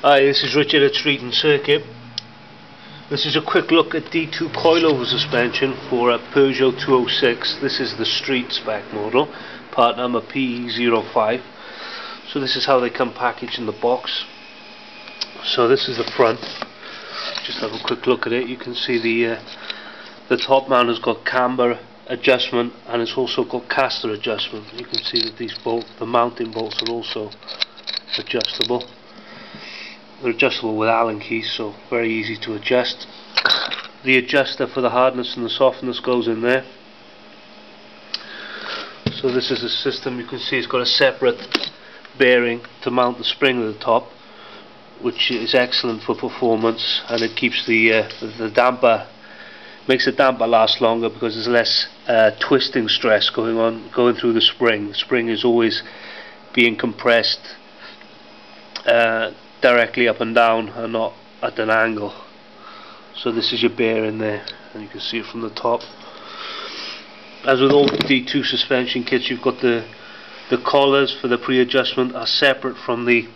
Hi, this is Richard at Street and Circuit. This is a quick look at D2 coilover suspension for a Peugeot 206. This is the street spec model, part number PE05. So this is how they come packaged in the box. So this is the front. Just have a quick look at it. You can see the top mount has got camber adjustment, and it's also got caster adjustment. You can see that these the mounting bolts are also adjustable. They're adjustable with Allen keys, so very easy to adjust. The adjuster for the hardness and the softness goes in there. So this is a system. You can see it's got a separate bearing to mount the spring at the top, which is excellent for performance, and it keeps the damper, makes the damper last longer because there's less twisting stress going through the spring. The spring is always being compressed directly up and down and not at an angle. So this is your bearing there, and you can see it from the top. As with all D2 suspension kits, you've got the collars for the pre-adjustment are separate from the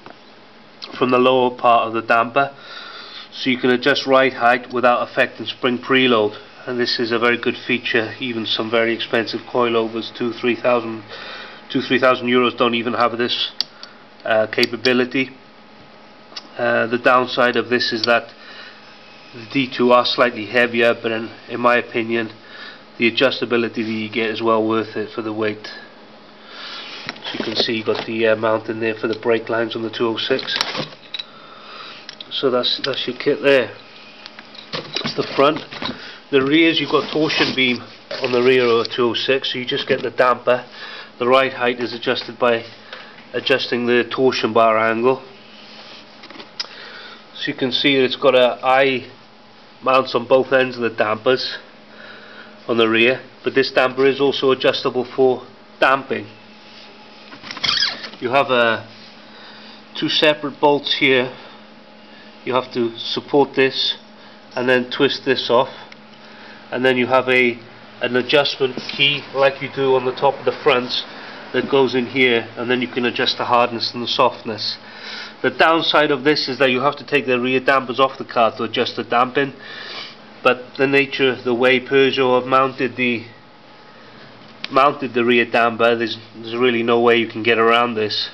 lower part of the damper, so you can adjust ride height without affecting spring preload. And this is a very good feature. Even some very expensive coilovers, 2,000 to 3,000 euros, don't even have this capability. The downside of this is that the D2 are slightly heavier, but in my opinion the adjustability that you get is well worth it for the weight. So you can see you've got the mount in there for the brake lines on the 206. So that's your kit there. That's the front. The rears, you've got torsion beam on the rear of a 206, so you just get the damper. The ride height is adjusted by adjusting the torsion bar angle. So you can see that it's got a eye mounts on both ends of the dampers on the rear, but this damper is also adjustable for damping. You have two separate bolts here. You have to support this and then twist this off, and then you have an adjustment key like you do on the top of the fronts that goes in here, and then you can adjust the hardness and the softness. The downside of this is that you have to take the rear dampers off the car to adjust the damping, but the nature, the way Peugeot have mounted the rear damper, there's really no way you can get around this.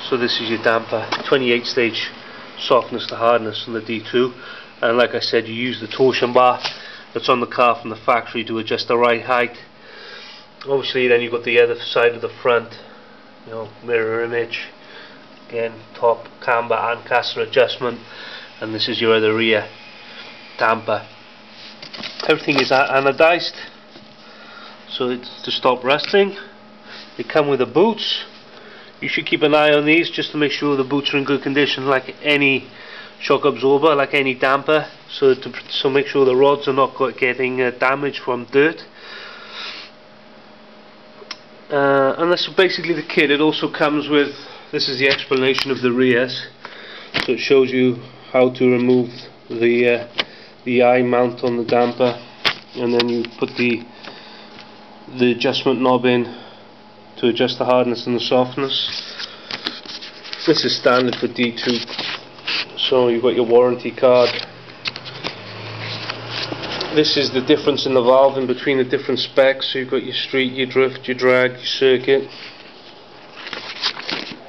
So this is your damper, 28 stage softness to hardness on the D2, and like I said, you use the torsion bar that's on the car from the factory to adjust the ride height. Obviously then you've got the other side of the front, you know, mirror image, again top camber and caster adjustment, and this is your other rear damper. Everything is anodized, so it's to stop rusting. They come with the boots. You should keep an eye on these just to make sure the boots are in good condition, like any shock absorber, like any damper, so make sure the rods are not getting damaged from dirt. And that's basically the kit. It also comes with, this is the explanation of the rears, so it shows you how to remove the eye mount on the damper, and then you put the adjustment knob in to adjust the hardness and the softness. This is standard for D2, so you've got your warranty card. This is the difference in the valve in between the different specs. So you've got your street, your drift, your drag, your circuit,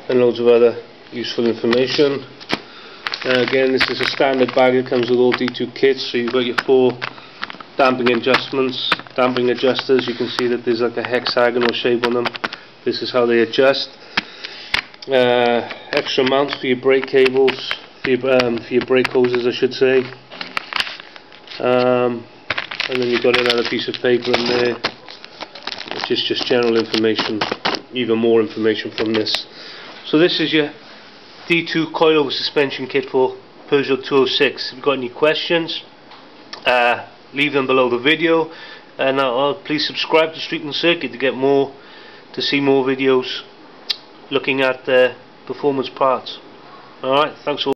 and loads of other useful information. Again, this is a standard bag that comes with all D2 kits. So you've got your 4 damping adjustments, damping adjusters. You can see that there's like a hexagonal shape on them. This is how they adjust. Extra mounts for your brake cables, for your brake hoses, I should say. And then you've got another piece of paper in there, which is just general information, even more information from this. So this is your D2 coilover suspension kit for Peugeot 206. If you've got any questions, leave them below the video, and please subscribe to Street and Circuit to see more videos looking at performance parts. Alright, thanks for